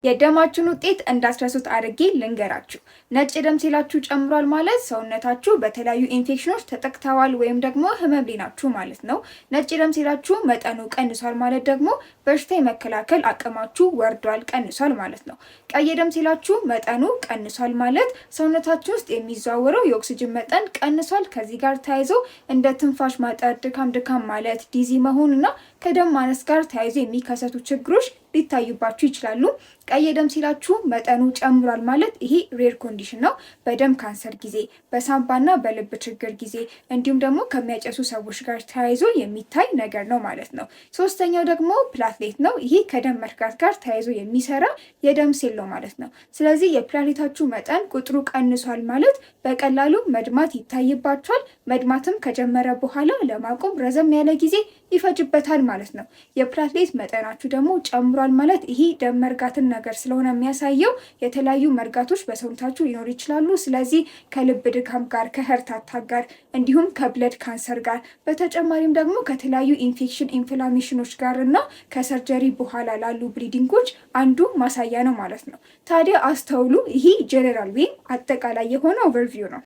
የደማችን ውጤት እንዳስረሱት አድርጌ ልንገራችሁ። ነጭ ደም ሴላችሁ ጨምሯል ማለት ሰውነታችሁ በተለያዩ ኢንፌክሽኖች ተጠቅተዋል ወይም ደግሞ ህመም ላይ ናችሁ ማለት ነው። ነጭ ደም ሴላችሁ መጠኑ ቀንሷል ማለት ደግሞ በሽታ የመከላከል አቅማችሁ ወርዷል፣ ቀንሷል ማለት ነው። ቀይ ደም ሴላችሁ መጠኑ ቀንሷል ማለት ሰውነታችሁ ውስጥ የሚዘዋወረው የኦክሲጅን መጠን ቀንሷል። ከዚህ ጋር ተያይዞ እንደ ትንፋሽ ማጠር፣ ድካም ማለት፣ ዲዚ መሆንና ከደም ማነስ ጋር ተያይዞ የሚከሰቱ ችግሮች ሊታዩባችሁ ይችላሉ። ቀይ ደም ሴላችሁ መጠኑ ጨምሯል ማለት ይሄ ሬር ኮንዲሽን ነው። በደም ካንሰር ጊዜ፣ በሳምባና በልብ ችግር ጊዜ እንዲሁም ደግሞ ከሚያጨሱ ሰዎች ጋር ተያይዞ የሚታይ ነገር ነው ማለት ነው። ሶስተኛው ደግሞ ፕላትሌት ነው። ይሄ ከደም መርጋት ጋር ተያይዞ የሚሰራ የደም ሴል ነው ማለት ነው። ስለዚህ የፕላትሌታችሁ መጠን ቁጥሩ ቀንሷል ማለት በቀላሉ መድማት ይታይባችኋል። መድማትም ከጀመረ በኋላ ለማቆም ረዘም ያለ ጊዜ ይፈጅበታል ማለት ነው። የፕላትሌት መጠናችሁ ደግሞ ጨምሯል ማለት ይሄ ደም መርጋትን ነገር ስለሆነ የሚያሳየው የተለያዩ መርጋቶች በሰውነታችሁ ሊኖሩ ይችላሉ። ስለዚህ ከልብ ድካም ጋር፣ ከሀርት አታክ ጋር እንዲሁም ከብለድ ካንሰር ጋር በተጨማሪም ደግሞ ከተለያዩ ኢንፍላሜሽኖች ጋር እና ከሰርጀሪ በኋላ ላሉ ብሊዲንጎች አንዱ ማሳያ ነው ማለት ነው። ታዲያ አስተውሉ፣ ይሄ ጀነራል ወይም አጠቃላይ የሆነ ኦቨርቪው ነው።